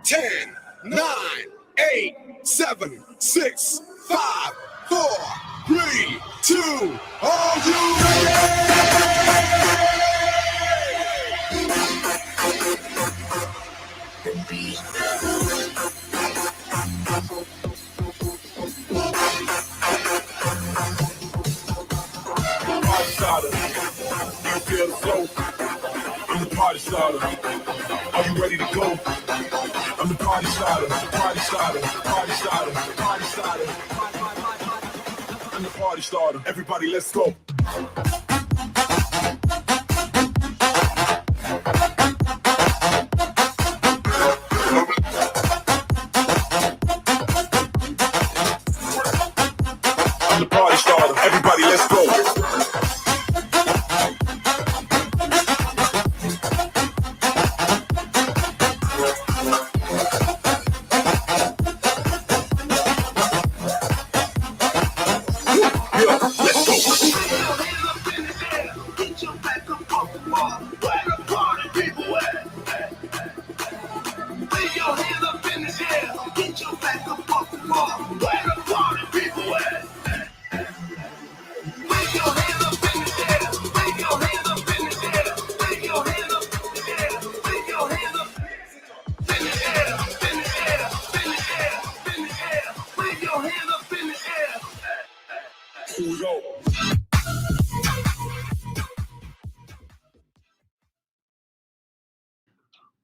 10, 9, 8, 7, 6, 5, 4, 3, 2, are you ready? Party starter, you feel the flow. I'm the party starter. Are you ready to go? I'm the party starter, party starter, party starter, party starter. I'm the party starter. Everybody, let's go. I'm the party starter. Everybody, let's go.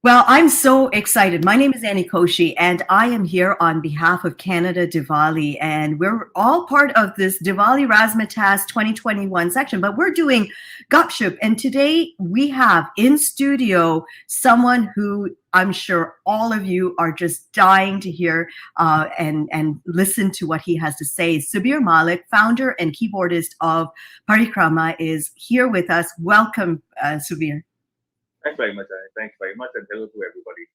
Well, I'm so excited. My name is Annie Koshi, and I am here on behalf of Canada Diwali, and we're all part of this Diwali RazzMatazz 2021 section, but we're doing Gupshup, and today we have in studio someone who I'm sure all of you are just dying to hear and listen to what he has to say. Subir Malik, founder and keyboardist of Parikarma, is here with us. Welcome, Subir. Thanks very much, Annie. Thanks very much, and hello to everybody.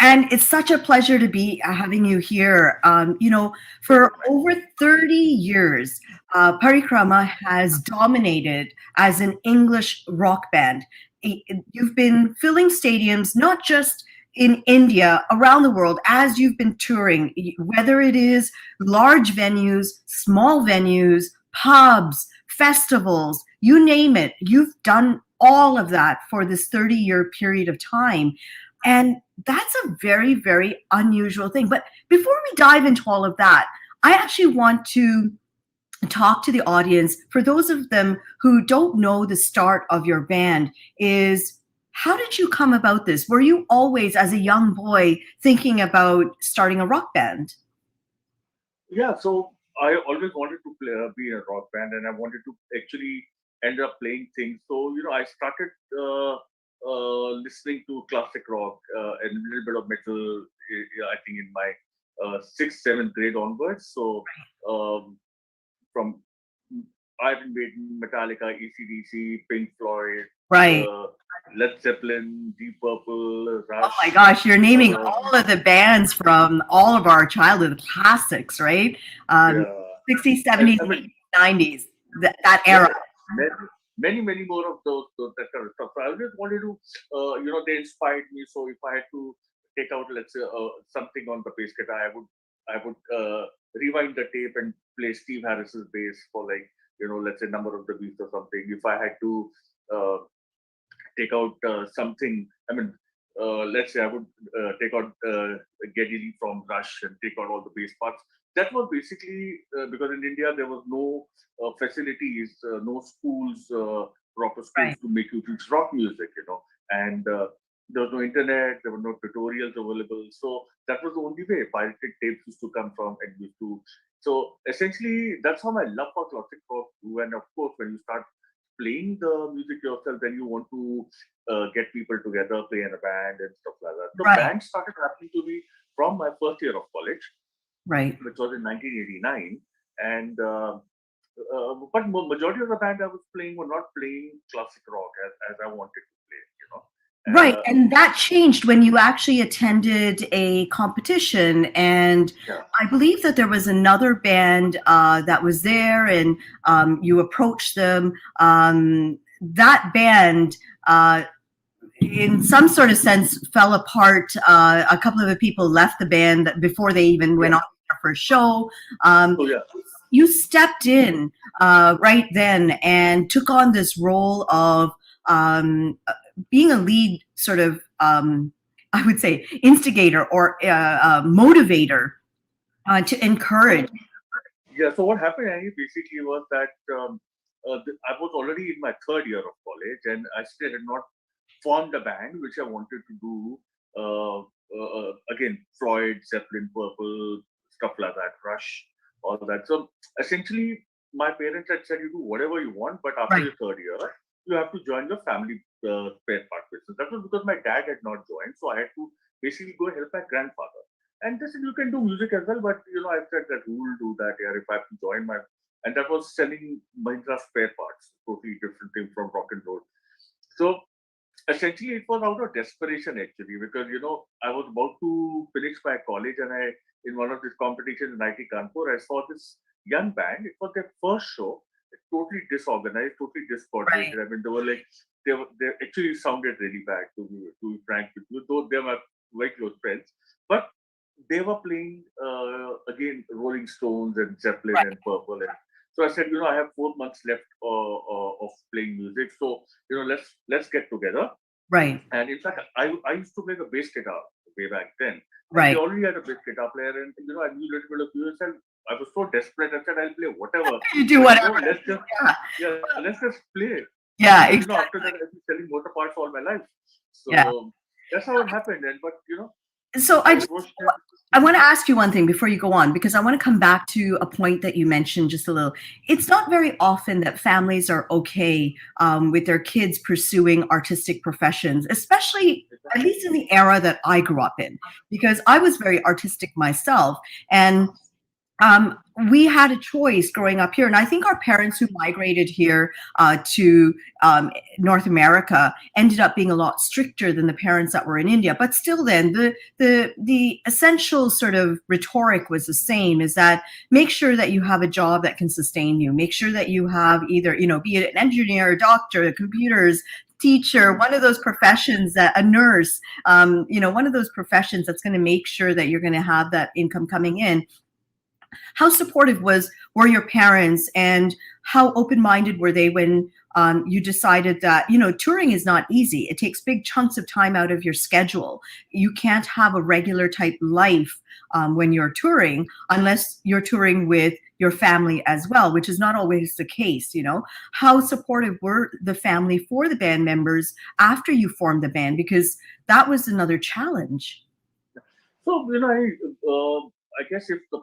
And it's such a pleasure to be having you here. You know, for over 30 years, Parikrama has dominated as an English rock band. You've been filling stadiums, not just in India, around the world, as you've been touring, whether it is large venues, small venues, pubs, festivals, you name it. You've done all of that for this 30-year period of time. And that's a very, very unusual thing. But before we dive into all of that, I actually want to talk to the audience. For those of them who don't know the start of your band, is how did you come about this? Were you always, as a young boy, thinking about starting a rock band? Yeah, so I always wanted to be in a rock band, and I wanted to actually end up playing things. So, I started listening to classic rock and a little bit of metal, I think in my 6th, 7th grade onwards. So, from Iron Maiden, Metallica, AC/DC, Pink Floyd, right, Led Zeppelin, Deep Purple, Rush. Oh my gosh, you're naming all of the bands from all of our childhood classics, right? 60s, 70s, 80s, 90s, that era. Many more of those that kind of stuff. So I just wanted to, they inspired me. So if I had to take out, let's say, something on the bass guitar, I would rewind the tape and play Steve Harris's bass for, like, let's say, Number of the Beast or something. If I had to take out something, let's say I would take out Geddy Lee from Rush and take out all the bass parts. That was basically because in India there was no facilities, no schools, proper schools to make you teach rock music, and there was no internet, there were no tutorials available. So that was the only way. Pirated tapes used to come from, and used to. So essentially, that's how my love for classic rock grew. And of course, when you start playing the music yourself, then you want to get people together, play in a band and stuff like that. The band started happening to me from my first year of college. Right. Which was in 1989. And but majority of the band I was playing were not playing classic rock as I wanted to play, Right, and that changed when you actually attended a competition, and I believe that there was another band that was there, and you approached them. That band in some sort of sense, fell apart. A couple of the people left the band before they even went on their first show. So yeah, You stepped in right then and took on this role of being a lead sort of, I would say, instigator or motivator to encourage. yeah. So what happened, Annie, basically was that I was already in my third year of college, and I still had not formed a band, which I wanted to do. Again, Freud, Zeppelin, Purple, stuff like that, Rush, all that. So essentially, my parents had said, you do whatever you want, but after Right. your third year, you have to join the family spare part business. That was because my dad had not joined, so I had to basically go help my grandfather. And they said, you can do music as well, but I said that who will do that here if I have to join my. And that was selling Mahindra spare parts, totally different thing from rock and roll. So essentially, it was out of desperation actually, because I was about to finish my college, and I in one of these competitions in IT Kanpur, I saw this young band. It was their first show. Totally disorganized, totally discoordinated. I mean, they actually sounded really bad to be frank with you, though they were very close friends. But they were playing again Rolling Stones and Zeppelin Right. and Purple, and so I said, I have 4 months left of playing music, so let's get together. Right. And in fact, I used to play the bass guitar way back then. And Right. they already had a bass guitar player, and I knew a little bit of music. And I was so desperate. I said, I'll play whatever. You do But whatever. let's just play. Yeah, And exactly. after that, I've been selling motor parts all my life. So Yeah. that's how it happened. And but So I was I want to ask you one thing before you go on, because I want to come back to a point that you mentioned just a little. It's not very often that families are okay with their kids pursuing artistic professions, especially at least in the era that I grew up in, because I was very artistic myself. And we had a choice growing up here. And I think our parents who migrated here to North America ended up being a lot stricter than the parents that were in India. But still then, the essential sort of rhetoric was the same, is that make sure that you have a job that can sustain you. Make sure that you have either, be it an engineer, a doctor, a computers, teacher, one of those professions, that a nurse, one of those professions that's going to make sure that you're going to have that income coming in. How supportive were your parents, and how open-minded were they when you decided that touring is not easy? It takes big chunks of time out of your schedule. You can't have a regular type life when you're touring unless you're touring with your family as well, which is not always the case. How supportive were the family for the band members after you formed the band, because that was another challenge. so I guess if the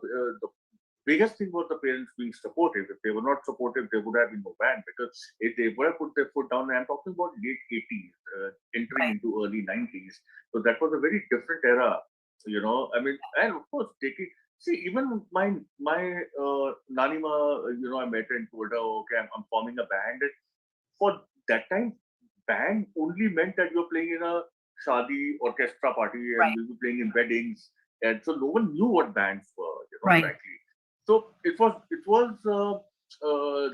biggest thing was the parents being supportive. If they were not supportive, there would have been no band, because if they were put their foot down, I'm talking about late 80s, entering into early 90s. So that was a very different era, I mean, and of course, even my Nanima, I met her and told her, okay, I'm forming a band. And for that time, band only meant that you're playing in a shadi orchestra party, and Right. you'll be playing in weddings. And so no one knew what bands were, Right. frankly. So it was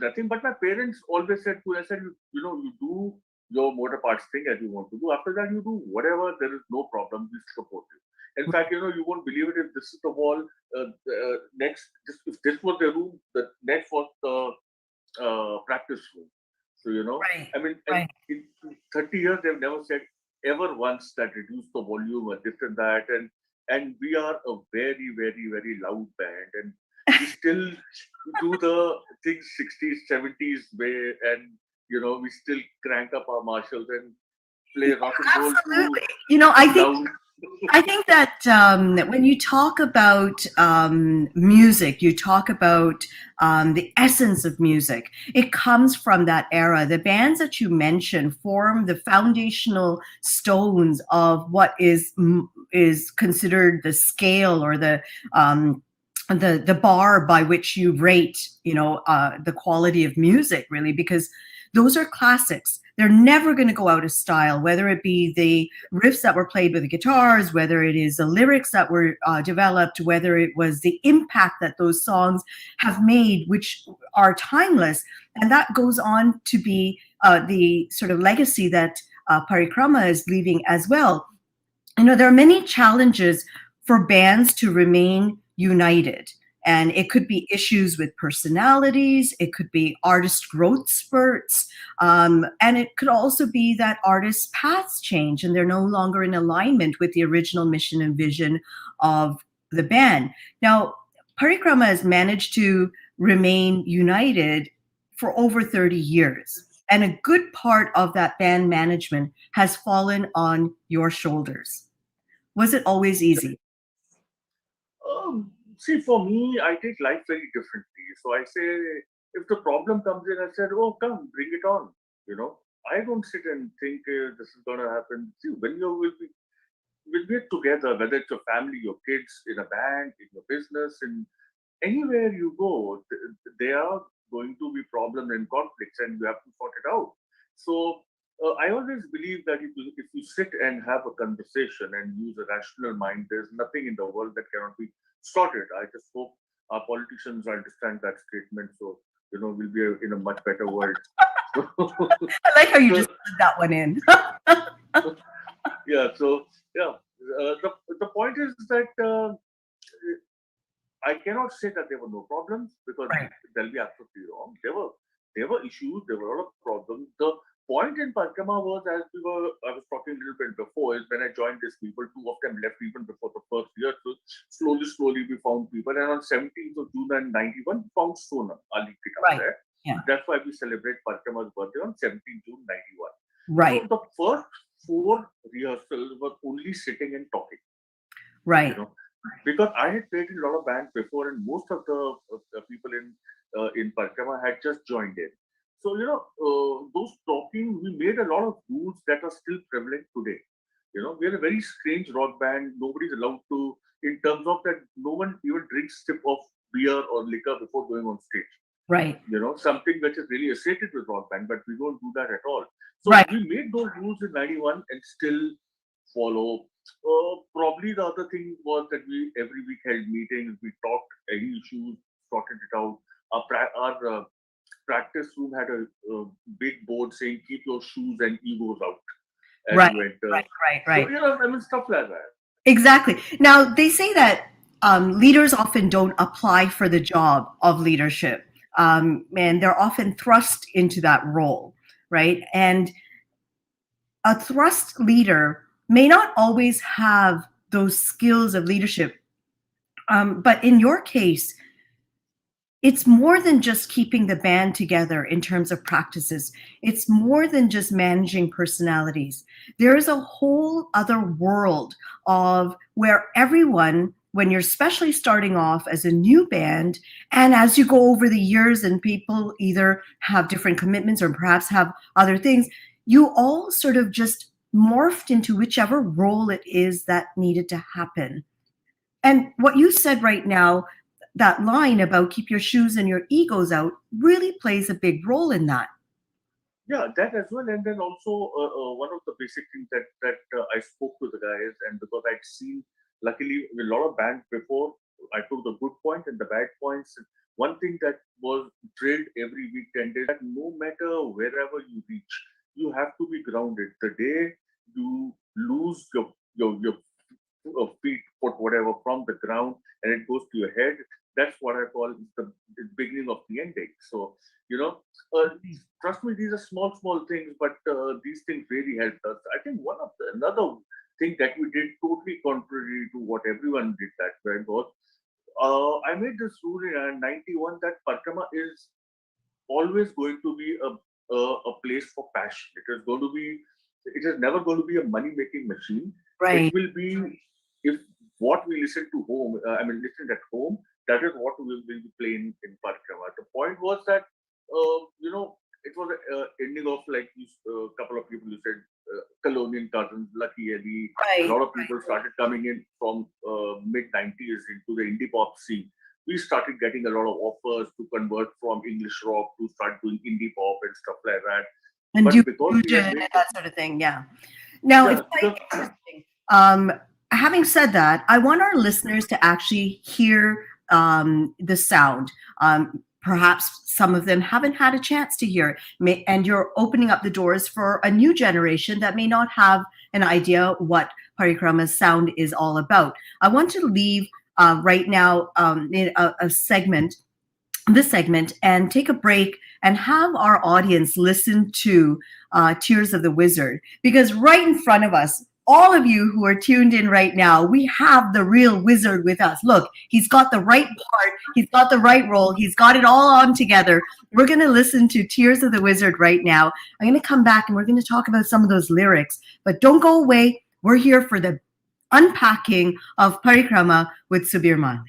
nothing. But my parents always said to us, I said, you do your motor parts thing as you want to do. After that, you do whatever. There is no problem. We support you. In fact, you won't believe it, if this is the wall. If this was the room, the next was the practice room. So Right. I mean, Right. in 30 years, they've never said ever once that reduce the volume or this and that. And we are a very, very, very loud band, and we still do the things 60s, 70s way, and we still crank up our Marshalls and play rock and roll Absolutely. too I think loud. I think that when you talk about music, you talk about the essence of music. It comes from that era. The bands that you mentioned form the foundational stones of what is considered the scale, or the bar by which you rate, the quality of music, really, because those are classics. They're never going to go out of style, whether it be the riffs that were played with the guitars, whether it is the lyrics that were developed, whether it was the impact that those songs have made, which are timeless. And that goes on to be the sort of legacy that Parikrama is leaving as well. There are many challenges for bands to remain united. And it could be issues with personalities, it could be artist growth spurts, and it could also be that artists' paths change and they're no longer in alignment with the original mission and vision of the band. Now, Parikrama has managed to remain united for over 30 years. And a good part of that band management has fallen on your shoulders. Was it always easy? See, for me, I take life very differently. So I say, if the problem comes in, I said, oh, come, bring it on. I don't sit and think this is going to happen. See, when you will be together, whether it's your family, your kids, in a band, in your business, in anywhere you go, there are going to be problems and conflicts, and you have to sort it out. So I always believe that if you sit and have a conversation and use a rational mind, there's nothing in the world that cannot be sorted. I just hope our politicians understand that statement. So we'll be in a much better world. I like how you just put that one in. Yeah. So yeah, the point is that I cannot say that there were no problems, because Right. they'll be absolutely wrong. There were issues. There were a lot of problems. The point in Parikrama was, as I was talking a little bit before, is when I joined these people, two of them left even before the first year. So slowly we found people, and on 17th of June 1991, we found Sona, our lead guitar Right. player. Yeah. That's why we celebrate Parikrama's birthday on 17th June 91. Right. So the first 4 rehearsals were only sitting and talking. Right. Because I had played in a lot of bands before, and most of the people in Parikrama had just joined in. So those talking, we made a lot of rules that are still prevalent today. We are a very strange rock band. Nobody's allowed to, in terms of that, no one even drinks sip of beer or liquor before going on stage. Right. Something which is really associated with rock band, but we don't do that at all. So Right. we made those rules in 91 and still follow. Probably the other thing was that we every week held meetings, we talked any issues, sorted it out. Our practice room had a big board saying, keep your shoes and egos out as Right. you enter. Right. So, stuff like that. Exactly. Now, they say that leaders often don't apply for the job of leadership, and they're often thrust into that role, right? And a thrust leader may not always have those skills of leadership, but in your case, it's more than just keeping the band together in terms of practices. It's more than just managing personalities. There is a whole other world of where everyone, when you're especially starting off as a new band, and as you go over the years and people either have different commitments or perhaps have other things, you all sort of just morphed into whichever role it is that needed to happen. And what you said right now, that line about keep your shoes and your egos out, really plays a big role in that. Yeah, that as well. And then also one of the basic things that I spoke to the guys, and because I'd seen, luckily, a lot of bands before, I took the good point and the bad points. One thing that was drilled every week, 10 days, that no matter wherever you reach, you have to be grounded. The day you lose your feet, foot, whatever, from the ground, and it goes to your head, that's what I call the beginning of the ending. So, trust me, these are small things, but these things really helped us. I think another thing that we did totally contrary to what everyone did that way was, I made this rule in 91 that Parikrama is always going to be a place for passion. It is never going to be a money-making machine. Right. It will be, if what we listen to home, listen at home, that is what we will be playing in Parikrama. The point was that, it was an ending of, like, a couple of people who said, Colonial Cousins, Lucky Eddie. Right. A lot of people started coming in from mid-90s into the indie pop scene. We started getting a lot of offers to convert from English rock to start doing indie pop and stuff like that. And But do because we fusion had and made that sort of thing, yeah. Now, it's quite interesting. Having said that, I want our listeners to actually hear the sound. perhaps some of them haven't had a chance to hear it. And you're opening up the doors for a new generation that may not have an idea what Parikrama's sound is all about. I want to leave right now in a segment, this segment, and take a break and have our audience listen to Tears of the Wizard, because right in front of us, all of you who are tuned in right now, we have the real wizard with us. Look, he's got the right part, he's got the right role, he's got it all on together. We're going to listen to Tears of the Wizard right now. I'm going to come back and we're going to talk about some of those lyrics, but don't go away. We're here for the unpacking of Parikrama with Subir Malik.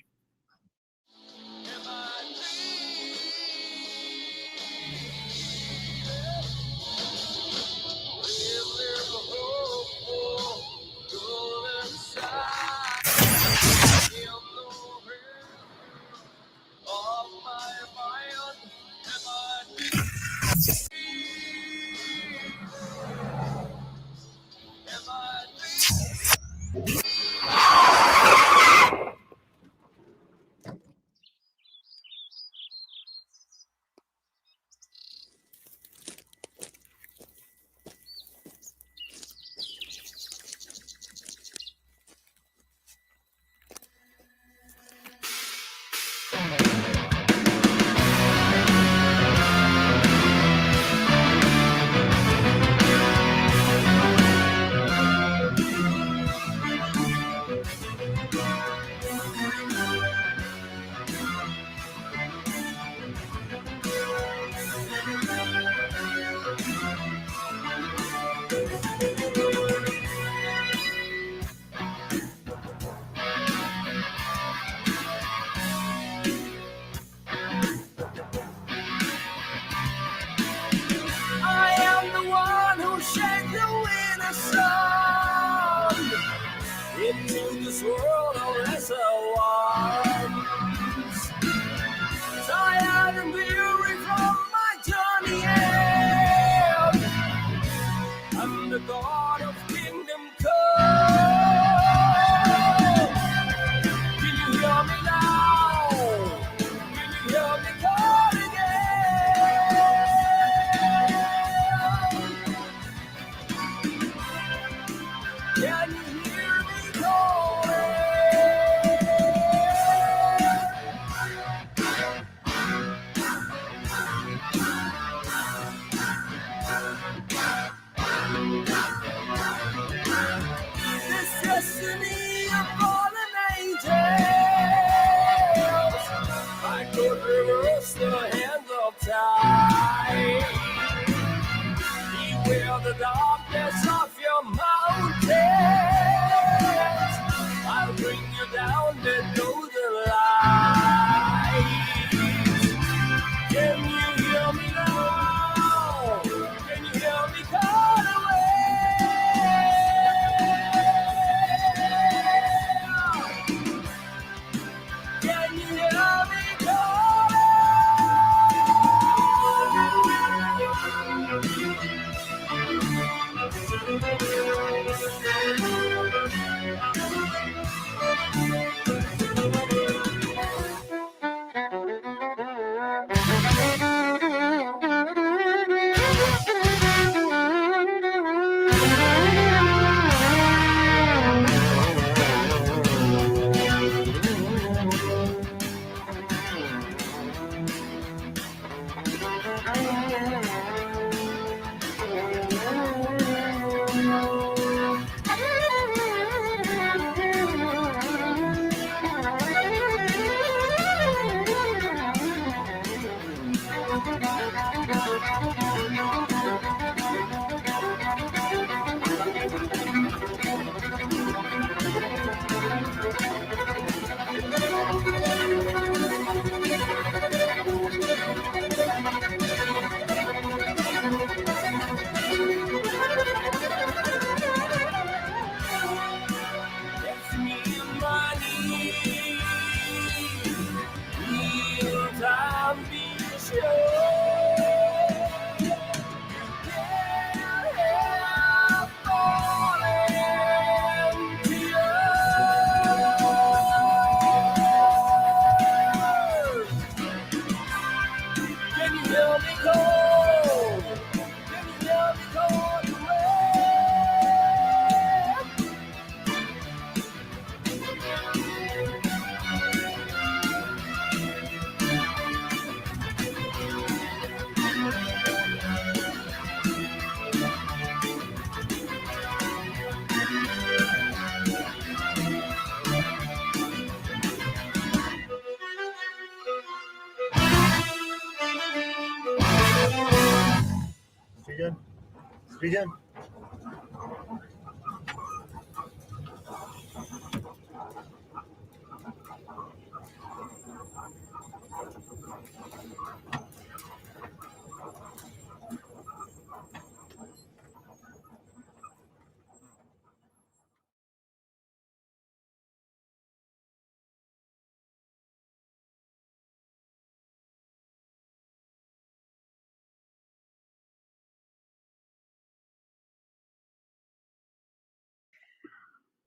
hear me call? Can you hear me call you Srijan, Srijan.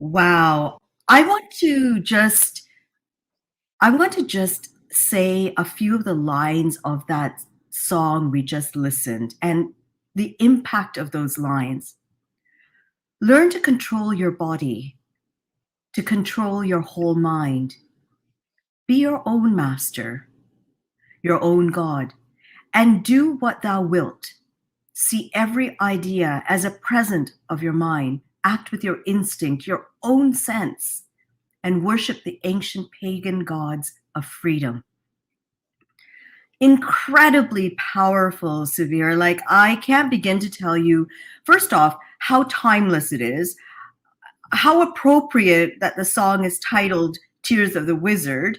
Wow. I want to just I want to just say a few of the lines of that song we just listened and the impact of those lines. Learn to control your body, to control your whole mind. Be your own master, your own God, and do what thou wilt. See every idea as a present of your mind. Act with your instinct, your own sense, and worship the ancient pagan gods of freedom. Incredibly powerful, Subir. Like, I can't begin to tell you, first off, how timeless it is, how appropriate that the song is titled Tears of the Wizard,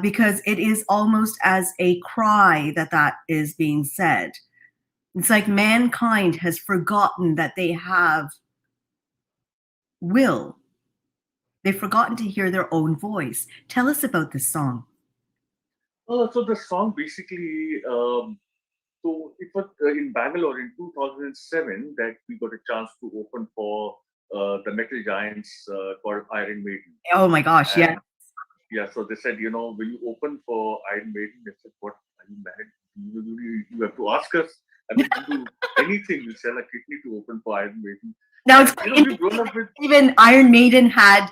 because it is almost as a cry that that is being said. It's like mankind has forgotten that they have will. They've forgotten to hear their own voice. Tell us about this song. So the song basically, so it was in Bangalore in 2007 that we got a chance to open for the metal giants called Iron Maiden. Oh my gosh, yeah. And yeah, so they said, will you open for Iron Maiden? They said, what, are you mad? You have to ask us. I mean, we'll do anything. We'll sell a kidney to open for Iron Maiden. Now it's And, we've grown up with. even Iron Maiden had,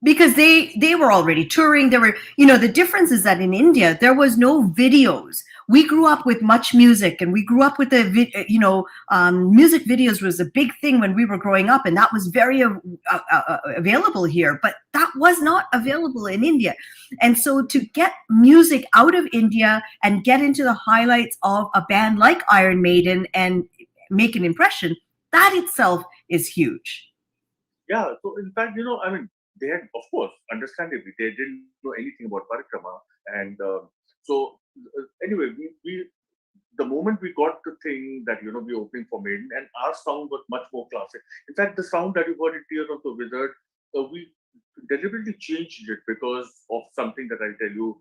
because they were already touring. There were, the difference is that in India there was no videos. We grew up with much music, and we grew up with music videos was a big thing when we were growing up, and that was very available here. But that was not available in India, and so to get music out of India and get into the highlights of a band like Iron Maiden and make an impression, that itself is huge. Yeah, so in fact, I mean, they had, of course, understandably, they didn't know anything about Parikrama. And anyway, the moment we got the thing that, we're opening for Maiden, and our sound was much more classic. In fact, the sound that you heard in Tears of the Wizard, we deliberately changed it because of something that I'll tell you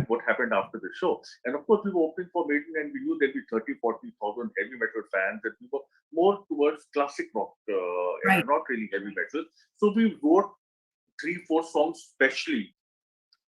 what happened after the show. And of course, we were opening for Maiden, and we knew there'd be 30, 40,000 heavy metal fans, and we were more towards classic rock, Right. not really heavy metal. So we wrote 3, 4 songs specially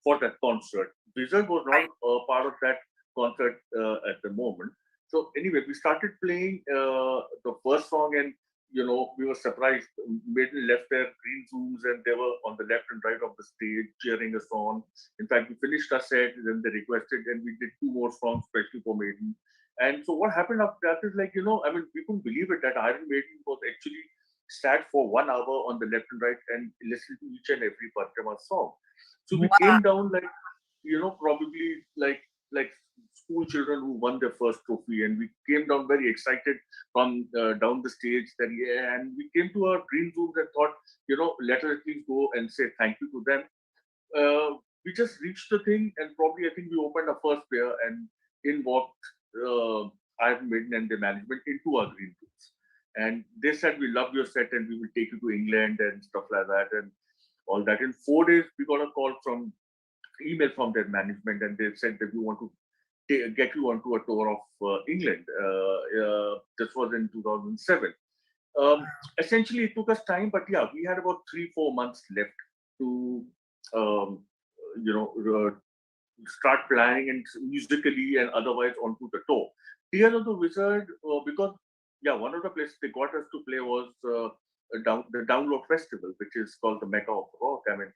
for that concert. Wizard was not part of that concert at the moment. So anyway, we started playing the first song, and we were surprised. Maiden left their green rooms, and they were on the left and right of the stage cheering us on. In fact, we finished our set, then they requested, and we did 2 more songs specially for Maiden. And so what happened after that is, like, I mean, we couldn't believe it that Iron Maiden was actually sat for 1 hour on the left and right and listened to each and every Parikrama song. So we came down like, probably like school children who won their first trophy, and we came down very excited from down the stage. Then and we came to our green rooms and thought, let us at least go and say thank you to them. We just reached the thing, and probably I think we opened our first beer, and in walked Iron Maiden and the management into our green rooms. And they said, we love your set and we will take you to England and stuff like that and all that. In 4 days, we got a call from email from their management, and they said that we want to get you onto a tour of England. This was in 2007. Essentially, it took us time, but yeah, we had about 3, 4 months left to, um, you know, start planning and musically and otherwise onto the tour. Tears of the Wizard, because one of the places they got us to play was the Download Festival, which is called the Mecca of Rock. I mean,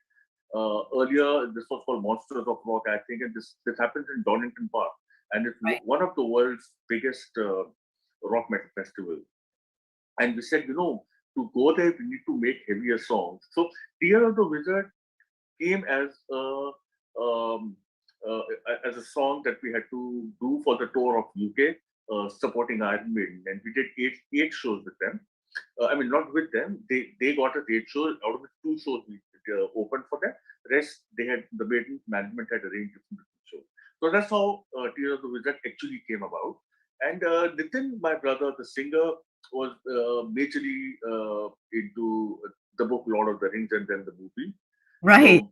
earlier this was called Monsters of Rock, I think, and this happens in Donington Park, and it's Right. one of the world's biggest rock metal festival. And we said, to go there, we need to make heavier songs. So, Tear of the Wizard came um, uh, as a song that we had to do for the tour of UK, supporting Iron Maiden, and we did eight shows with them. I mean, not with them. They got us 8 shows. Out of the 2 shows we opened for them. Rest the Maiden management had arranged different shows. So that's how Tear of the Wizard actually came about. And Nitin, my brother, the singer, was majorly into the book Lord of the Rings and then the movie. Right. So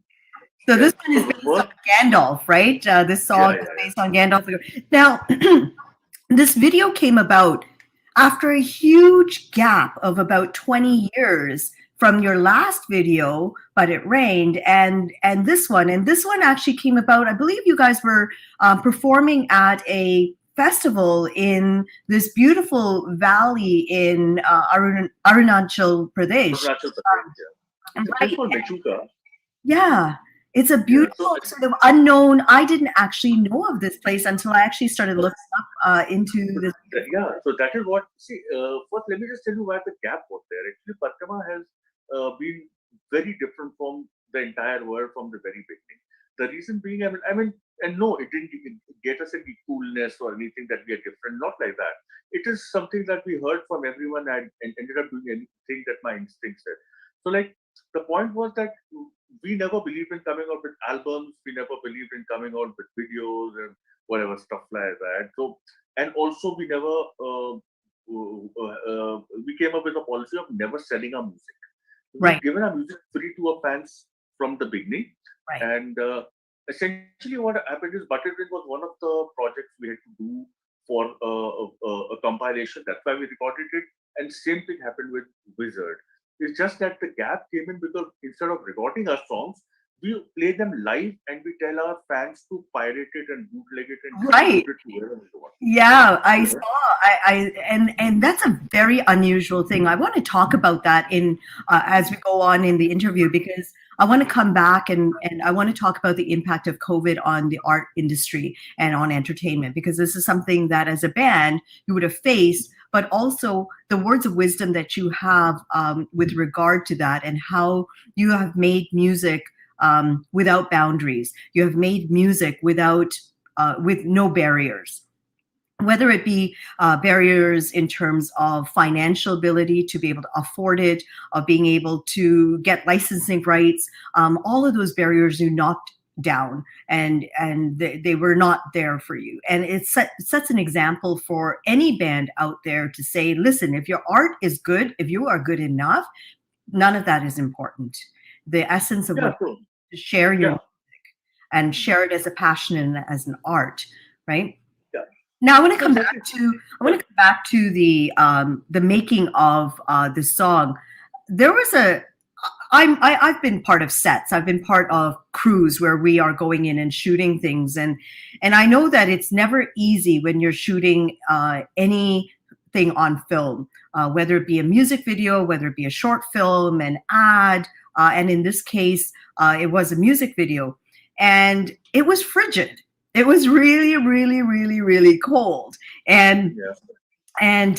So yeah, this one so is the based on first, Gandalf, right? This yeah, song yeah, is yeah. based on Gandalf. Now, this video came about after a huge gap of about 20 years from your last video, But It Rained, and this one. And this one actually came about, I believe you guys were performing at a festival in this beautiful valley in Arunachal Pradesh. Arunachal Pradesh, yeah. It's a place Right. called Mechuka. Yeah, it's a Yeah, so beautiful sort of unknown. I didn't actually know of this place until I actually started looking up into so this. yeah, so that is what. See, first let me just tell you why the gap was there. Actually, Parikrama has been very different from the entire world from the very beginning. The reason being, and no, it didn't get us any coolness or anything that we are different. Not like that. It is something that we heard from everyone and ended up doing anything that my instinct said. So, like, the point was that we never believed in coming out with albums. We never believed in coming out with videos and whatever stuff like that. So, and also we never we came up with a policy of never selling our music. We've Right, given our music free to our fans from the beginning, right, and essentially what happened is Butterfly was one of the projects we had to do for a compilation. That's why we recorded it, and same thing happened with Wizard. It's just that the gap came in because instead of recording our songs, we play them live and we tell our fans to pirate it and bootleg it and right. distribute it to wherever they want. Yeah, I You saw. know? And that's a very unusual thing. I want to talk about that in as we go on in the interview because I want to come back and I want to talk about the impact of COVID on the art industry and on entertainment because this is something that as a band you would have faced, but also the words of wisdom that you have with regard to that and how you have made music without boundaries. You have made music with no barriers, whether it be barriers in terms of financial ability to be able to afford it, of being able to get licensing rights, all of those barriers you knocked down and they were not there for you. And it sets an example for any band out there to say, listen, if your art is good, if you are good enough, none of that is important. The essence of Yeah, what so to share your yeah, music and share it as a passion and as an art, right? yeah. Now I want to So come exactly. back to Yeah. the making of the song. There was I've been part of sets. I've been part of crews where we are going in and shooting things, and I know that it's never easy when you're shooting anything on film, whether it be a music video, whether it be a short film, an ad, and in this case, it was a music video, and it was frigid. It was really, really, really, really cold, Yeah. and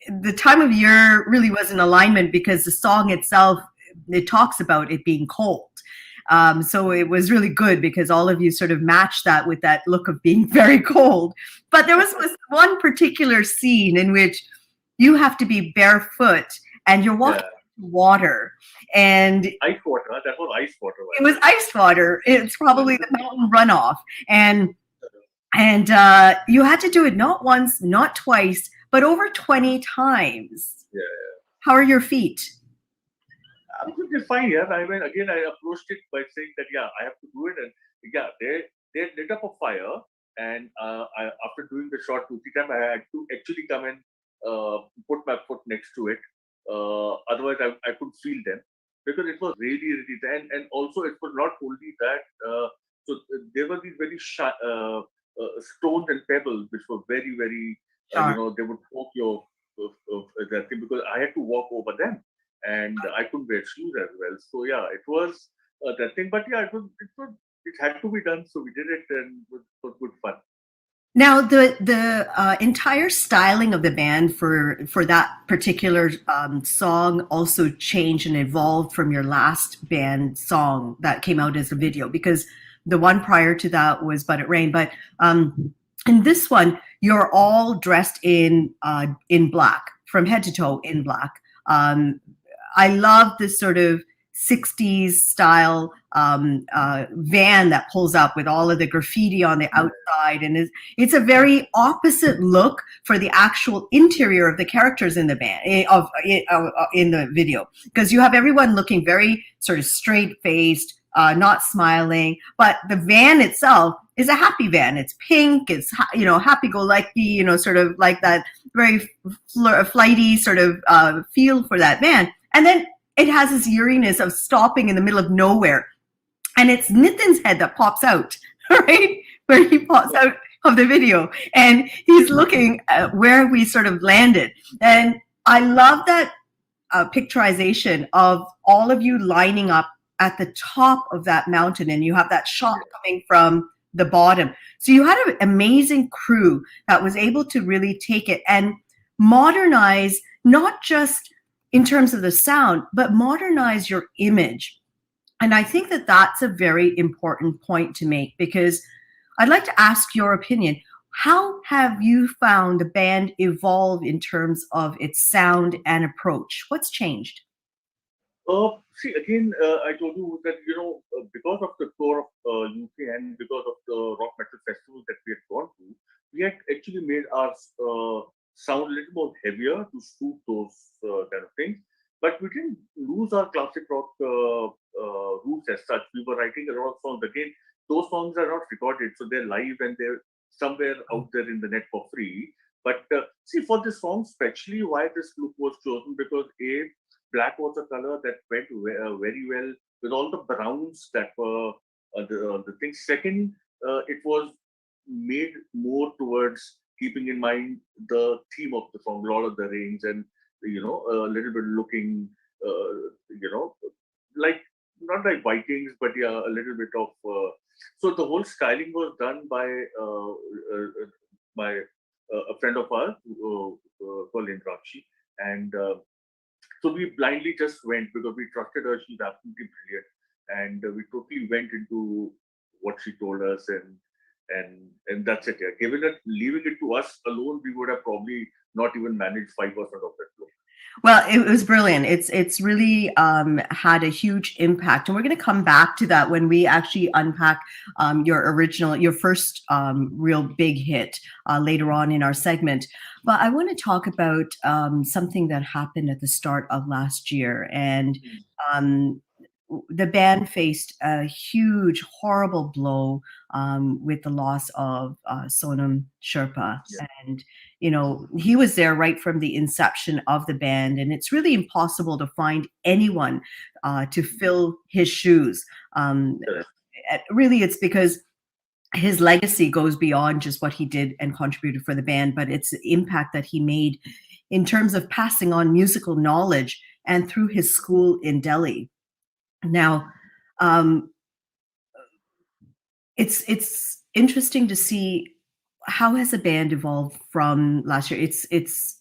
the time of year really was in alignment because the song itself it talks about it being cold. So it was really good because all of you sort of matched that with that look of being very cold. But there was this one particular scene in which you have to be barefoot and you're walking Yeah. into water, and Ice water. Huh? That was ice water, by it the was way. ice water. It's probably the mountain runoff, and you had to do it not once, not twice, but over 20 times. Yeah. How are your feet? Absolutely fine. Yeah. I mean, again, I approached it by saying that I have to do it, and yeah, they lit up a fire, and after doing the shot 2 3 times, I had to actually come and put my foot next to it. Otherwise, I could feel them because it was really, really, and also it was not only that. So there were these very stones and pebbles which were very, very, Sure. they would poke your that thing because I had to walk over them and I couldn't wear shoes as well. So yeah, it was that thing. But yeah, it had to be done. So we did it and it was good fun. Now, the entire styling of the band for that particular song also changed and evolved from your last band song that came out as a video, because the one prior to that was "But It Rained." But in this one, you're all dressed in black, from head to toe in black. Um, I love this sort of 60s style van that pulls up with all of the graffiti on the outside, and it's a very opposite look for the actual interior of the characters in the band in the video, because you have everyone looking very sort of straight faced, not smiling, but the van itself is a happy van. It's pink. It's happy go lucky. Sort of like that very flighty sort of feel for that van, and then it has this eeriness of stopping in the middle of nowhere. And it's Nitin's head that pops out, right? Where he pops out of the video. And he's looking at where we sort of landed. And I love that picturization of all of you lining up at the top of that mountain. And you have that shot coming from the bottom. So you had an amazing crew that was able to really take it and modernize, not just in terms of the sound, but modernize your image. And I think that that's a very important point to make, because I'd like to ask your opinion. How have you found the band evolve in terms of its sound and approach? What's changed? See, again, I told you that, because of the tour of UK and because of the rock metal festivals that we had gone to, we had actually made our sound a little more heavier to suit those kind of things. But we didn't lose our classic rock roots as such. We were writing a lot of songs. Again, those songs are not recorded, so they're live and they're somewhere out there in the net for free. But see, for this song, especially why this look was chosen, because black was a color that went very well with all the browns that were the thing. Second, it was made more towards keeping in mind the theme of the song, Lord of the Rings, and a little bit looking, like not like Vikings, but yeah, a little bit of. So the whole styling was done by a friend of ours called Indrakshi, and so we blindly just went because we trusted her. She's absolutely brilliant, and we totally went into what she told us, and that's it. Yeah, leaving it to us alone, we would have probably not even managed 5% of that look. Well, it was brilliant. It's really had a huge impact, and we're going to come back to that when we actually unpack your first real big hit later on in our segment. But I want to talk about something that happened at the start of last year, and the band faced a huge, horrible blow with the loss of Sonam Sherpa. Yeah. And, he was there right from the inception of the band. And it's really impossible to find anyone to fill his shoes. Really, it's because his legacy goes beyond just what he did and contributed for the band, but it's the impact that he made in terms of passing on musical knowledge and through his school in Delhi. Now, it's interesting to see how has the band evolved from last year. It's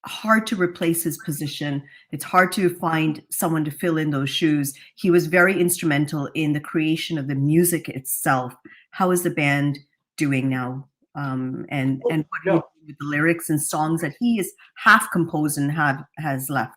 hard to replace his position. It's hard to find someone to fill in those shoes. He was very instrumental in the creation of the music itself. How is the band doing now? And what do you do with the lyrics and songs that he is half composed and has left?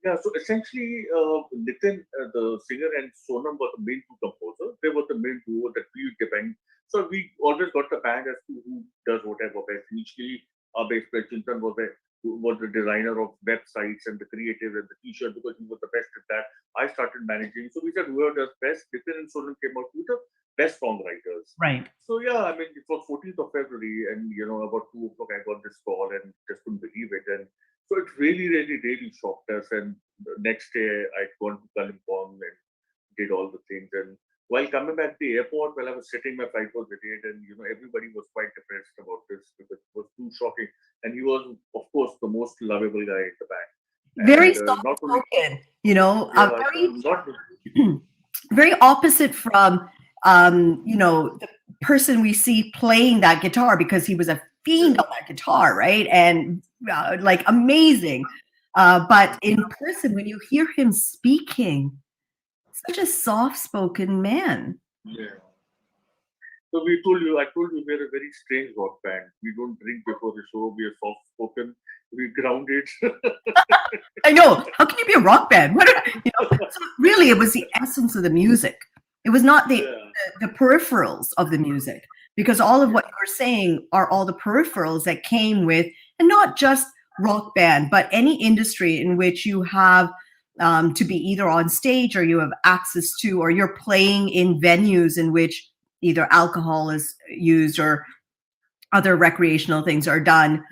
Yeah, so essentially, Nitin, the singer, and Sonam were the main two composers. They were the main duo that we depend. So we always got the band as to who does whatever best. Initially, our bass player Chintan was the designer of websites and the creative and the t-shirt because he was the best at that. I started managing. So we said whoever does best. Nitin and Sonam came out with the best songwriters. Right. So yeah, I mean, it was 14th of February, and about 2 o'clock I got this call and just couldn't believe it. And so it really, really, really shocked us. And the next day I'd gone to Kalimpong and did all the things. And while coming back to the airport, while I was sitting, my flight was delayed, and everybody was quite depressed about this because it was too shocking. And he was, of course, the most lovable guy in the band. Very And soft not only, spoken, yeah, not very opposite from the person we see playing that guitar, because he was a fiend on that guitar, right? And like amazing. But in person, when you hear him speaking, such a soft-spoken man. yeah. So I told you, we're a very strange rock band. We don't drink before the show. We are soft spoken. We grounded. I know. How can you be a rock band? So really, it was the essence of the music. It was not the peripherals of the music, because all of what you're saying are all the peripherals that came with, and not just rock band, but any industry in which you have to be either on stage, or you have access to, or you're playing in venues in which either alcohol is used or other recreational things are done.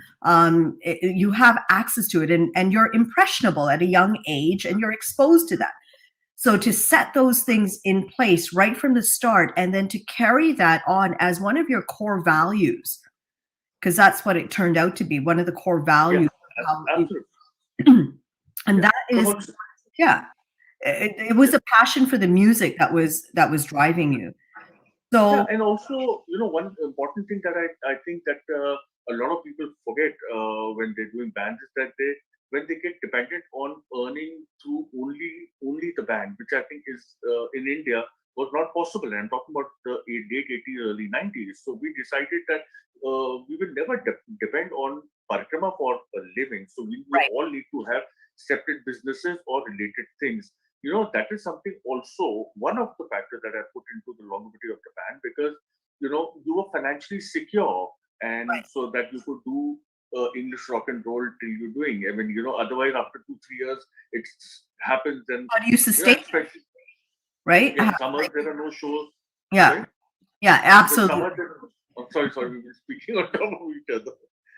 You have access to it, and you're impressionable at a young age, and you're exposed to that. So to set those things in place right from the start, and then to carry that on as one of your core values, because that's what it turned out to be, one of the core values. Absolutely. And that is, it was a passion for the music that was driving you. So, and also, one important thing that I think that a lot of people forget when they're doing bands is that when they get dependent on earning through only the band, which I think is in India was not possible. And I'm talking about the late 80s, early 90s. So we decided that we will never depend on Parikrama for a living. So we all need to have separate businesses or related things. That is something also, one of the factors that I put into the longevity of the band, because, you were financially secure, and so that you could do English rock and roll till you're doing. I mean, otherwise after 2-3 years, it happens. And how do you sustain it? Right? Yeah, summer there are no shows. Yeah. Right? Yeah, absolutely. Sorry, we were speaking on top of each other.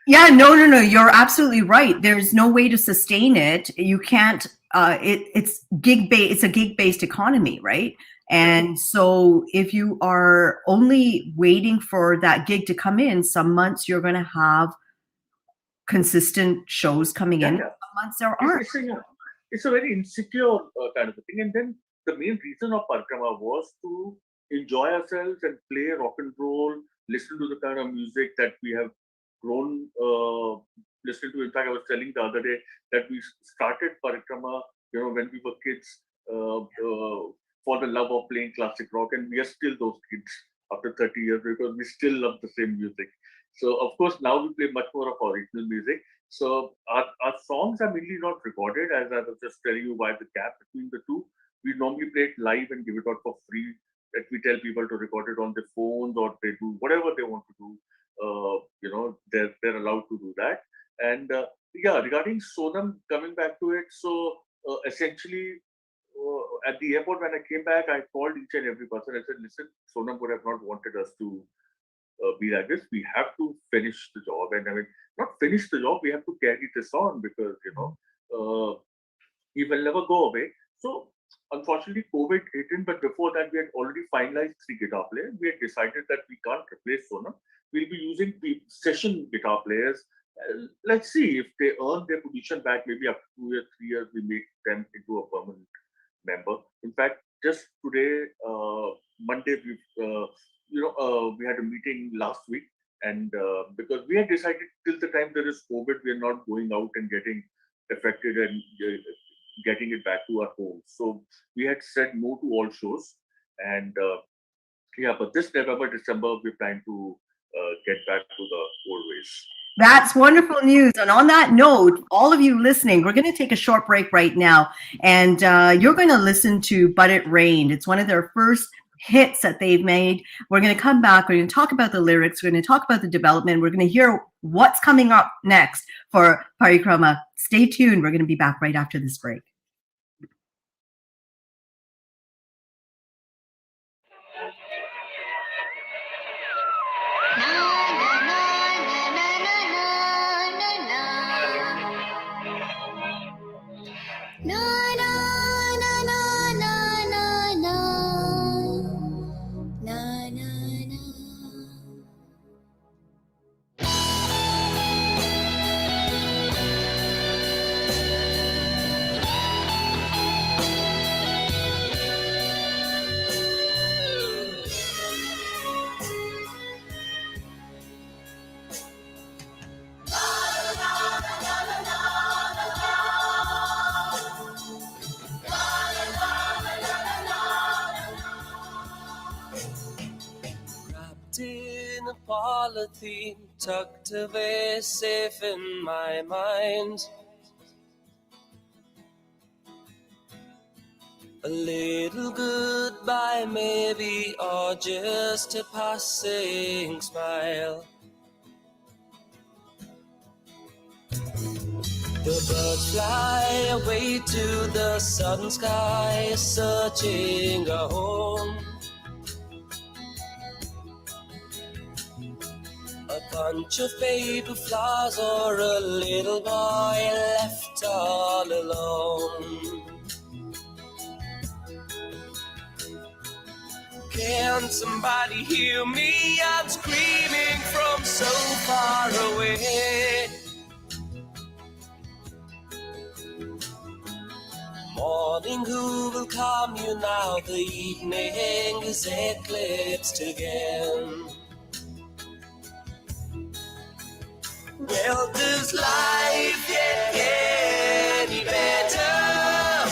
Yeah, no. You're absolutely right. There's no way to sustain it. You can't. It's gig-based. It's a gig-based economy, right? And so if you are only waiting for that gig to come in, some months you're going to have consistent shows coming in. Some months there aren't. It's a very insecure kind of a thing. And then the main reason of Parikrama was to enjoy ourselves and play rock and roll, listen to the kind of music that we have grown listening to. In fact, I was telling the other day that we started Parikrama, when we were kids, for the love of playing classic rock, and we are still those kids after 30 years because we still love the same music. So, of course, now we play much more of original music. So, our songs are mainly not recorded, as I was just telling you why the gap between the two. We normally play it live and give it out for free. That we tell people to record it on their phones, or they do whatever they want to do. They're allowed to do that. And regarding Sonam, coming back to it, so essentially at the airport when I came back, I called each and every person. I said, listen, Sonam would have not wanted us to be like this. We have to finish the job, and I mean, not finish the job. We have to carry this on because he will never go away. So unfortunately, COVID hit in, but before that, we had already finalized 3 guitar players. We had decided that we can't replace Sonam. We'll be using session guitar players. Let's see if they earn their position back. Maybe after 2 years, 3 years, we make them into a permanent member. In fact, just today, Monday, we had a meeting last week, and because we had decided till the time there is COVID, we are not going out and getting affected and getting it back to our homes. So we had said no to all shows, and but this November, December, we're planning to get back to the old ways. That's wonderful news. And on that note, all of you listening, we're going to take a short break right now, and you're going to listen to But It Rained. It's one of their first hits that they've made. We're going to come back. We're going to talk about the lyrics. We're going to talk about the development. We're going to hear what's coming up next for Parikrama. Stay tuned. We're going to be back right after this break. polythene tucked away safe in my mind. A little goodbye maybe, or just a passing smile. The birds fly away to the southern sky, searching a home. A bunch of paper flowers or a little boy left all alone. Can somebody hear me? I'm screaming from so far away. Morning, who will calm you now? The evening is eclipsed again. Well, does life get any better?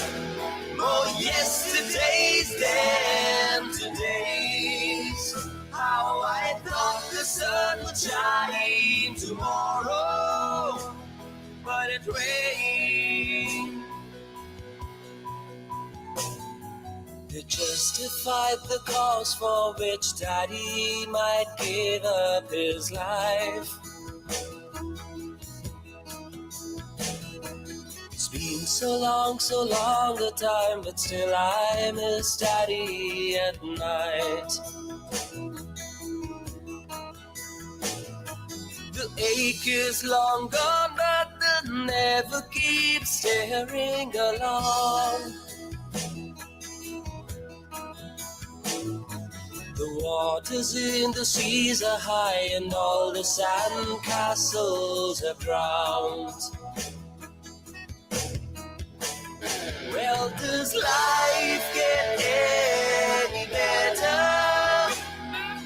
More yesterdays than today's. How I thought the sun would shine tomorrow, but it rained. It justified the cause for which Daddy might give up his life. It's been so long a time, but still I miss Daddy at night. The ache is long gone, but the never keeps staring along. The waters in the seas are high, and all the sand castles have drowned. Well, does life get any better?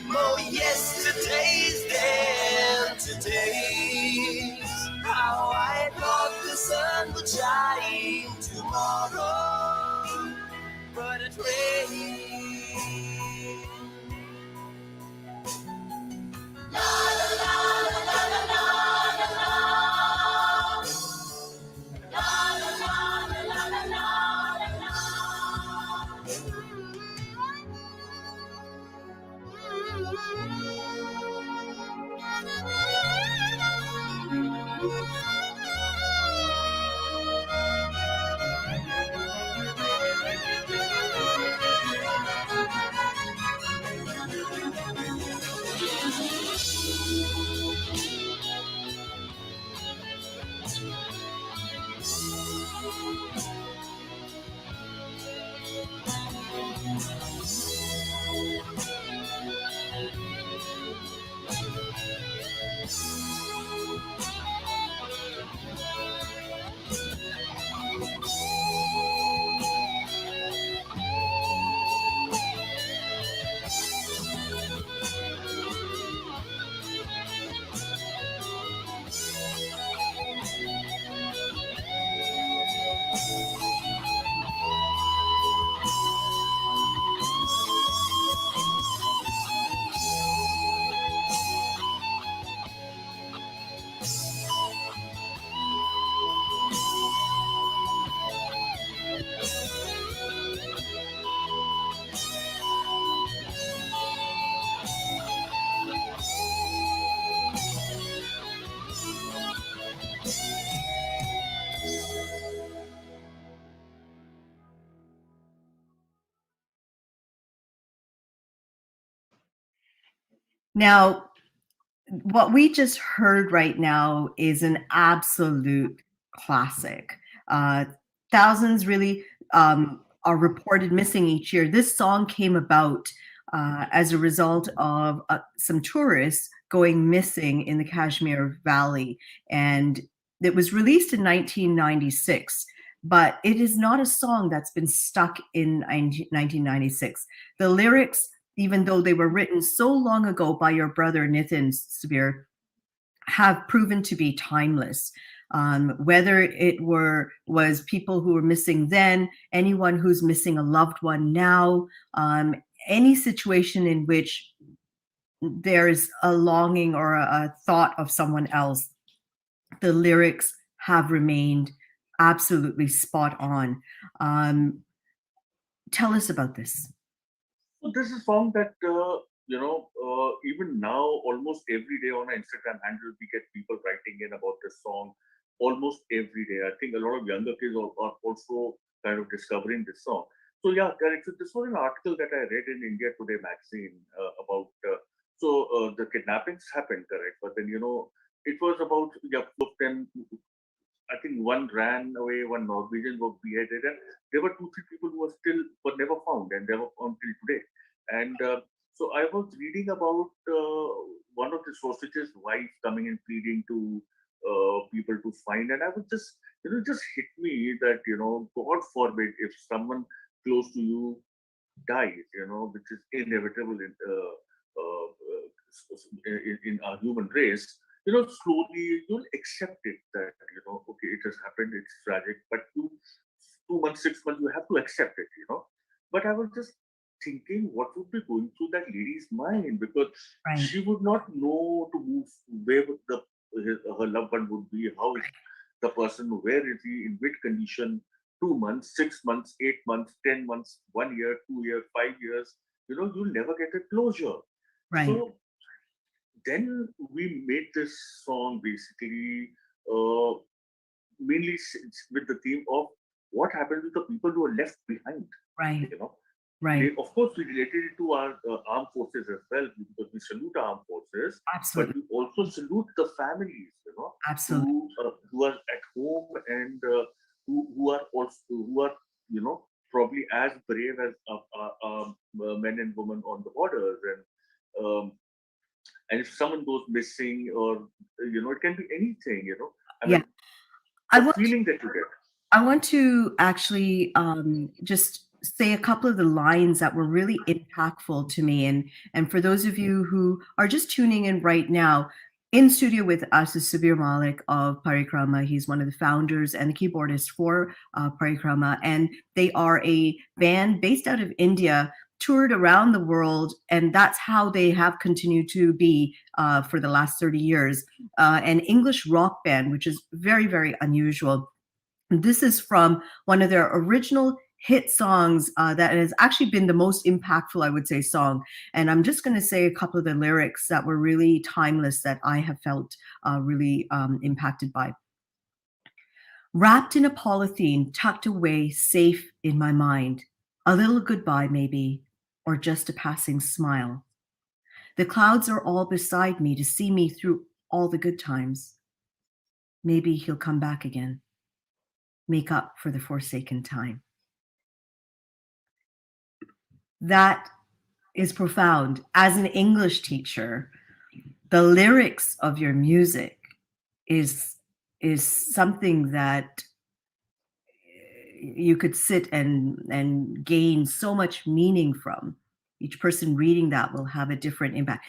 More yesterdays than today's. How I thought the sun would shine tomorrow, but it rained. La la la la la la la la. La la la la la la la la. Now, what we just heard right now is an absolute classic. Thousands really are reported missing each year. This song came about as a result of some tourists going missing in the Kashmir Valley, and it was released in 1996. But it is not a song that's been stuck in 1996. The lyrics, even though they were written so long ago by your brother Nitin, Subir, have proven to be timeless. Whether it was people who were missing then, anyone who's missing a loved one now, any situation in which there's a longing or a thought of someone else, the lyrics have remained absolutely spot on. Tell us about this. So this is a song that even now, almost every day on our Instagram handle, we get people writing in about this song almost every day. I think a lot of younger kids are also kind of discovering this song. So yeah, correct. So this was an article that I read in India Today magazine about. The kidnappings happened, correct? But then it was about two of them. I think one ran away, one Norwegian was beheaded, and there were two, three people who were never found, and they were found till today. And so I was reading about one of the sausages' wife coming and pleading to people to find, and I was just hit me that God forbid if someone close to you dies, which is inevitable in our human race. Slowly you'll accept it that okay, it has happened, it's tragic, but 2 months, 6 months, you have to accept it. But I was just thinking what would be going through that lady's mind, because Right. she would not know to move where would her loved one would be, how is the person, where is he, in which condition, 2 months, 6 months, 8 months, 10 months, 1 year, 2 years, 5 years, you'll never get a closure. Right. So then we made this song basically mainly with the theme of what happened to the people who are left behind. Right. They, of course, we related it to our armed forces as well, because we salute our armed forces, but Absolutely. we also salute the families, Absolutely. who are at home, and who are also probably as brave as men and women on the borders, and if someone goes missing, or it can be anything, I Yeah. mean, I the want feeling that you get. I want to actually just say a couple of the lines that were really impactful to me. And for those of you who are just tuning in right now, in studio with us is Subir Malik of Parikarma. He's one of the founders and the keyboardist for Parikarma. And they are a band based out of India, toured around the world. And that's how they have continued to be for the last 30 years. An English rock band, which is very, very unusual. This is from one of their original hit songs that has actually been the most impactful, I would say, song. And I'm just going to say a couple of the lyrics that were really timeless that I have felt really impacted by. Wrapped in a polythene, tucked away, safe in my mind. A little goodbye, maybe, or just a passing smile. The clouds are all beside me to see me through all the good times. Maybe he'll come back again. Make up for the forsaken time. That is profound. As an English teacher, the lyrics of your music is something that you could sit and gain so much meaning from. Each person reading that will have a different impact.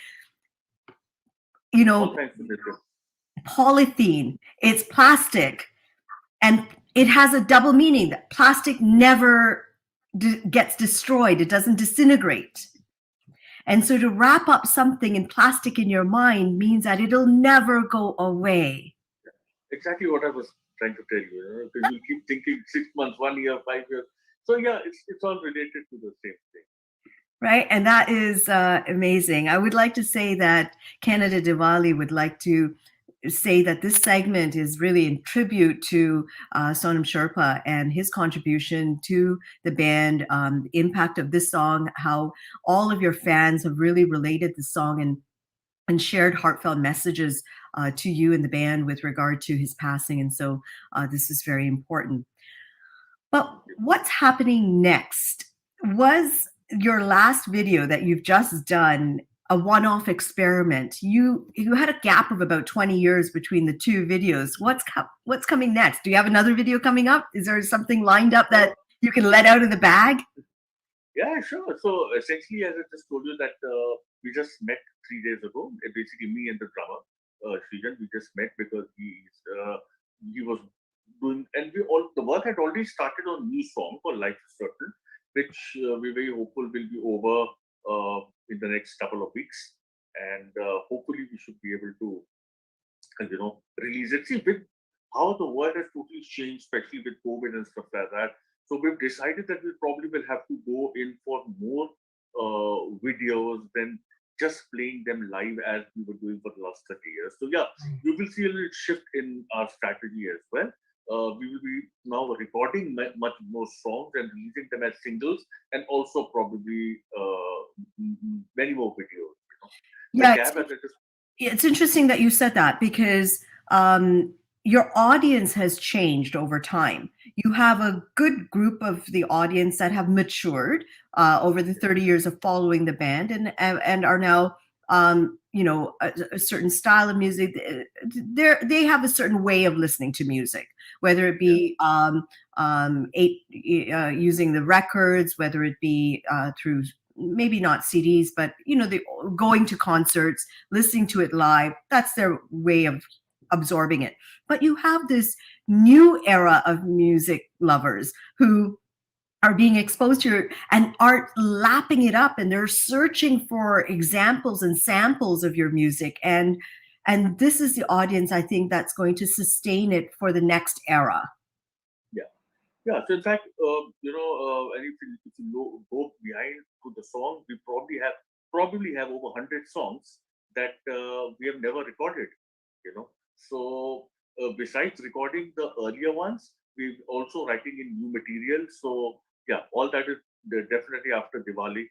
Polythene, it's plastic, and it has a double meaning. That plastic never gets destroyed. It doesn't disintegrate. And so to wrap up something in plastic in your mind means that it'll never go away. Exactly what I was trying to tell you, because you keep thinking 6 months, 1 year, 5 years. So yeah, it's all related to the same thing. Right, and that is amazing. I would like to say that Canada Diwali would like to say that this segment is really in tribute to Sonam Sherpa and his contribution to the band, the impact of this song, how all of your fans have really related the song and shared heartfelt messages to you and the band with regard to his passing. And so this is very important. But what's happening next? Was your last video that you've just done a one-off experiment? You had a gap of about 20 years between the two videos. What's coming next? Do you have another video coming up? Is there something lined up that you can let out of the bag? Yeah, sure. So essentially, as I just told you, that we just met 3 days ago. Basically, me and the drummer, Srijan, we just met because he was doing, and the work had already started on a new song called Life is Certain, which we're very hopeful will be over in the next couple of weeks. and hopefully we should be able to, release it. See, with how the world has totally changed, especially with COVID and stuff like that. So we've decided that we probably will have to go in for more videos than just playing them live as we were doing for the last 30 years. So yeah, you will see a little shift in our strategy as well. We will be now recording much more songs and releasing them as singles, and also probably many more videos. Yeah, Gab, as it is, it's interesting that you said that because your audience has changed over time. You have a good group of the audience that have matured over the 30 years of following the band and are now a certain style of music. They have a certain way of listening to music, whether it be using the records, whether it be through maybe not CDs, but going to concerts, listening to it live. That's their way of absorbing it. But you have this new era of music lovers who are being exposed to it and are lapping it up, and they're searching for examples and samples of your music, and this is the audience, I think, that's going to sustain it for the next era. Yeah. So in fact, and if you go behind to the song, we probably have over 100 songs that we have never recorded. So besides recording the earlier ones, we're also writing in new material. So yeah, all that is definitely after Diwali.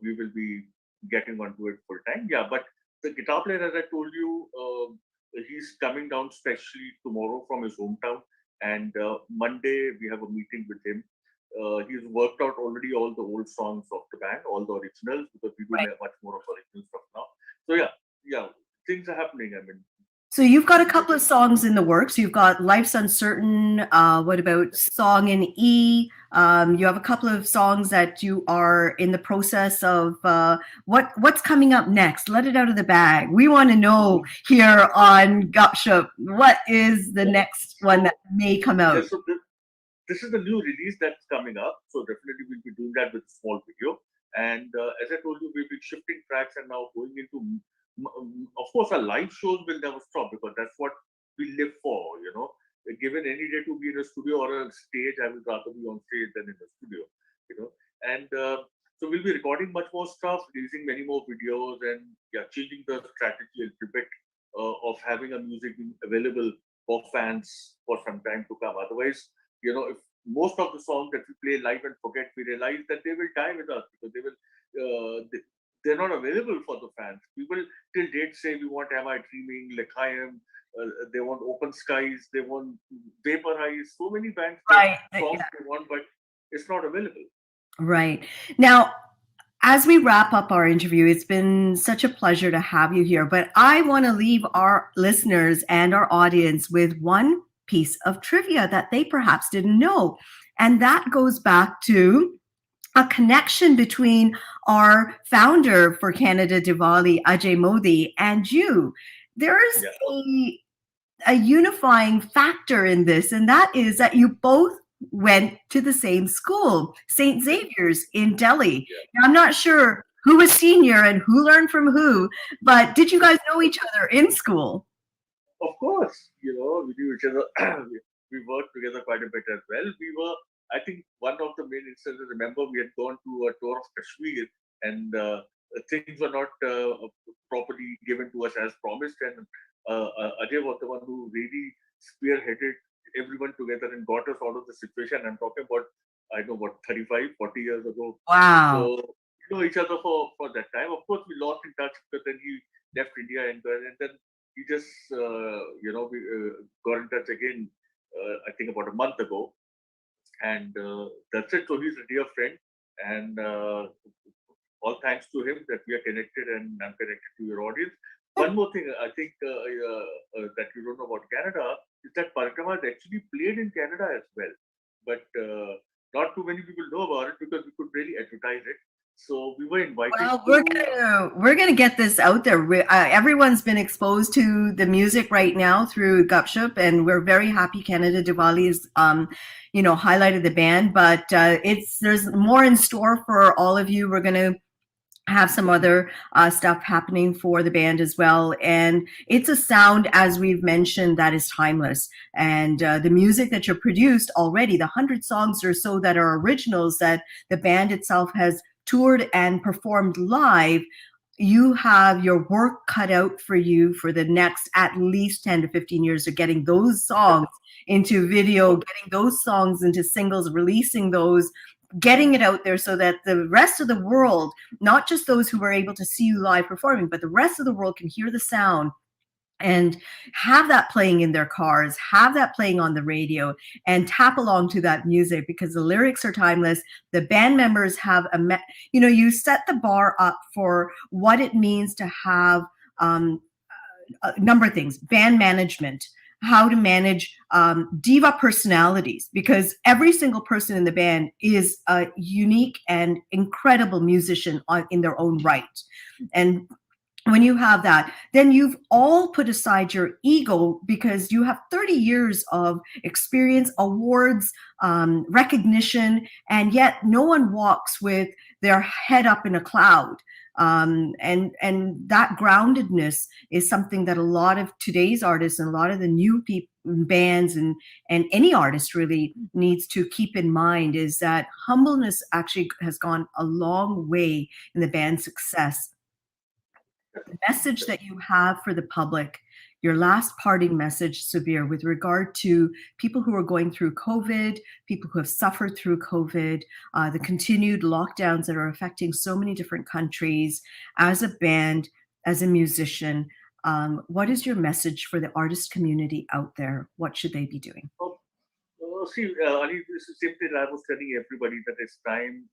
We will be getting onto it full time. Yeah, but the guitar player, as I told you, he's coming down specially tomorrow from his hometown. And Monday, we have a meeting with him. He's worked out already all the old songs of the band, all the originals, because we do much more of original stuff now. So yeah, things are happening. I mean, so you've got a couple of songs in the works. You've got Life's Uncertain. What about Song in E? You have a couple of songs that you are in the process of. What's coming up next? Let it out of the bag. We want to know here on Gupshup, what is the next one that may come out? Yeah, so this is the new release that's coming up. So definitely we'll be doing that with a small video. And as I told you, we've been shifting tracks and now going into. Of course, our live shows will never stop because that's what we live for. Given any day to be in a studio or a stage, I would rather be on stage than in the studio. And so we'll be recording much more stuff, releasing many more videos, and changing the strategy a little bit of having a music being available for fans for some time to come. Otherwise, if most of the songs that we play live and forget, we realize that they will die with us because they will. They're not available for the fans. People till date say we want Am I Dreaming, Lekhaim, they want Open Skies, they want Vaporize. So many bands songs they want, but it's not available. Right. Now, as we wrap up our interview, it's been such a pleasure to have you here, but I want to leave our listeners and our audience with one piece of trivia that they perhaps didn't know. And that goes back to a connection between our founder for Canada Diwali, Ajay Modi, and you. There's a unifying factor in this, and that is that you both went to the same school, St. Xavier's in Delhi. Now, I'm not sure who was senior and who learned from who, but did you guys know each other in school? Of course, we knew each other. We worked together quite a bit as well. We were, I think, one of the main instances. Remember, we had gone to a tour of Kashmir, and things were not properly given to us as promised. And Ajay was the one who really spearheaded everyone together and got us out of the situation. I'm talking about, 35, 40 years ago. Wow. So we know each other for that time. Of course, we lost in touch because then he left India and then he just, we got in touch again, I think about a month ago. And that's it. So he's a dear friend. And all thanks to him that we are connected and I'm connected to your audience. One more thing I think that you don't know about Canada is that Parikarma actually played in Canada as well. But not too many people know about it because we could really advertise it. So we were invited. Well, we're gonna get this out there. Everyone's been exposed to the music right now through Gupshup, and we're very happy Canada Diwali is, highlighted the band. But there's more in store for all of you. We're gonna have some other stuff happening for the band as well. And it's a sound, as we've mentioned, that is timeless. And the music that you're produced already, the 100 songs or so that are originals that the band itself has toured and performed live, you have your work cut out for you for the next at least 10 to 15 years of getting those songs into video, getting those songs into singles, releasing those, getting it out there so that the rest of the world, not just those who were able to see you live performing, but the rest of the world can hear the sound and have that playing in their cars, have that playing on the radio, and tap along to that music, because the lyrics are timeless. The band members have you set the bar up for what it means to have a number of things: band management, how to manage diva personalities, because every single person in the band is a unique and incredible musician in their own right. And when you have that, then you've all put aside your ego, because you have 30 years of experience, awards, recognition, and yet no one walks with their head up in a cloud. And that groundedness is something that a lot of today's artists and a lot of the new bands and any artist really needs to keep in mind, is that humbleness actually has gone a long way in the band's success. The message that you have for the public, your last parting message, Subir, with regard to people who are going through COVID, people who have suffered through COVID, the continued lockdowns that are affecting so many different countries, as a band, as a musician, what is your message for the artist community out there? What should they be doing? See, Ali, this is the same thing I was telling everybody, that it's time,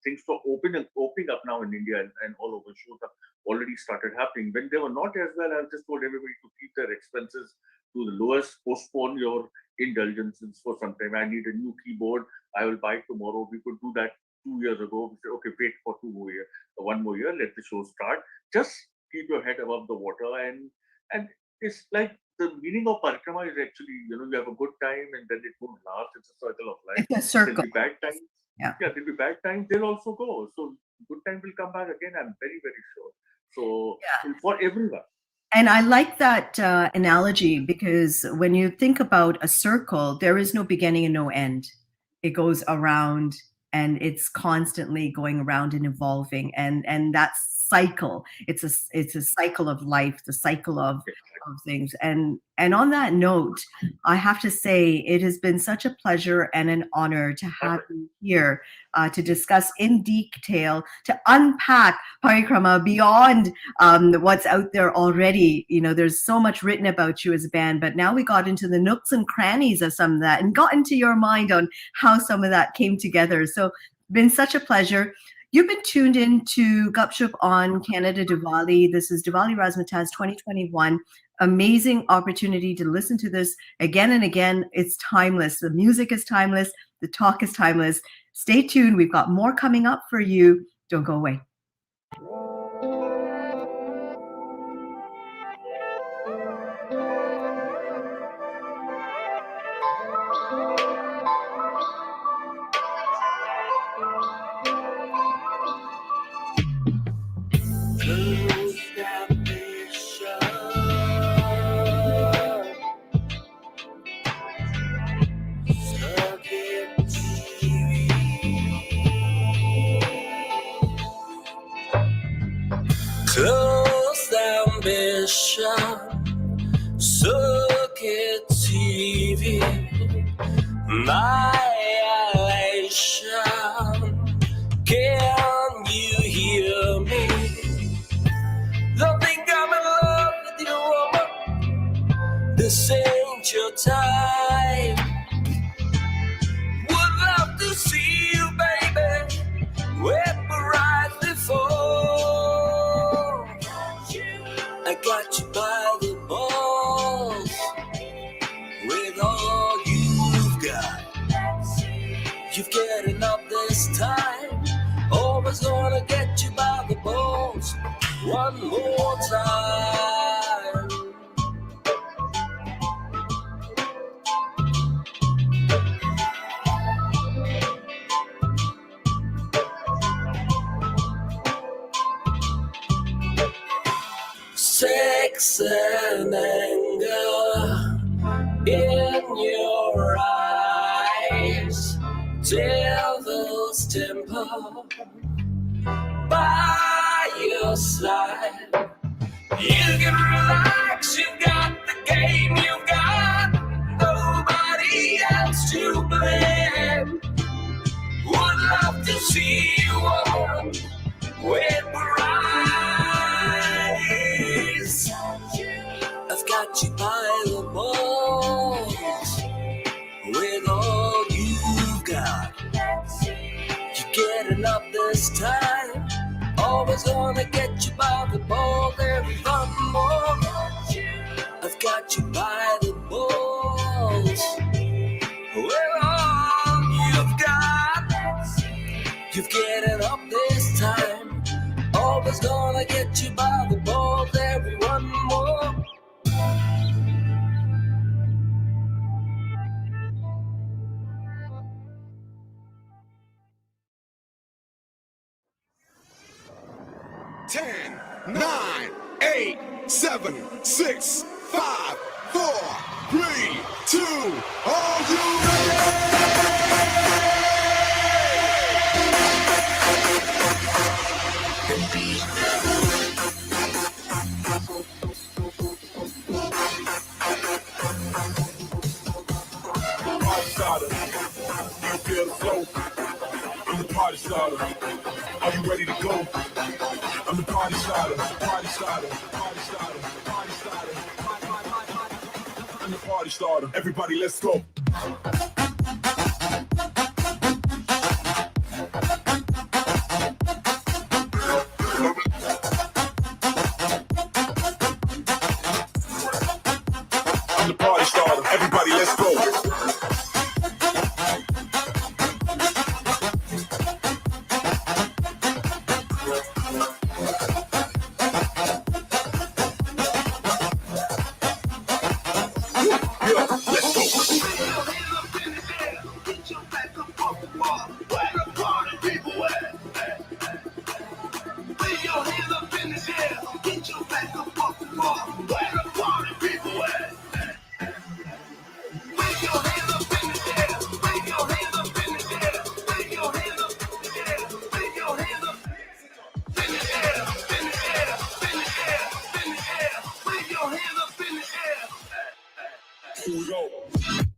things are opening up now in India and all over. Shows have already started happening. When they were not as well, I just told everybody to keep their expenses to the lowest, postpone your indulgences for some time. I need a new keyboard, I will buy it tomorrow. We could do that 2 years ago. We said, okay, wait for 1 more year, let the show start. Just keep your head above the water, and it's like, the meaning of Parikrama is actually, you have a good time and then it won't last. It's a circle of life. It's a circle. There'll be bad times. Yeah, there'll be bad times. They'll also go. So good time will come back again. I'm very, very sure. So for everyone. And I like that analogy, because when you think about a circle, there is no beginning and no end. It goes around, and it's constantly going around and evolving. And that cycle, it's a cycle of life, the cycle of things. And on that note, I have to say it has been such a pleasure and an honor to have you here to discuss in detail, to unpack Parikrama beyond what's out there already. There's so much written about you as a band, but now we got into the nooks and crannies of some of that and got into your mind on how some of that came together. So been such a pleasure. You've been tuned in to Gupshup on Canada Diwali. This is Diwali RazzMatazz 2021. Amazing opportunity to listen to this again and again. It's timeless. The music is timeless. The talk is timeless. Stay tuned. We've got more coming up for you. Don't go away. Closed ambition, circuit TV, annihilation. Can you hear me? Don't think I'm in love with you, woman. This ain't your time. Would love to see you, baby, where right before. I got you by the balls with all you've got. You've getting up this time. Always gonna get you by the balls one more time. and anger in your eyes. Devil's temper by your side. You can relax, you got the game, you got nobody else to blame. Would love to see you on with rise. I've got you by the balls with all you've got. You're getting up this time. Always gonna get you by the ball every more. I've got you by the balls with all you've got. You've getting up this time. Always gonna get you by the balls every more. 10, 9, 8, 7, 6, 5, 4, 3, 2, are you ready? Party starter, you feel the flow. I'm the party starter. Are you ready to go? I'm the party starter, party starter, party starter, party starter. I'm the party starter. Everybody, let's go. I'm the party starter. Everybody, let's go. Here we go.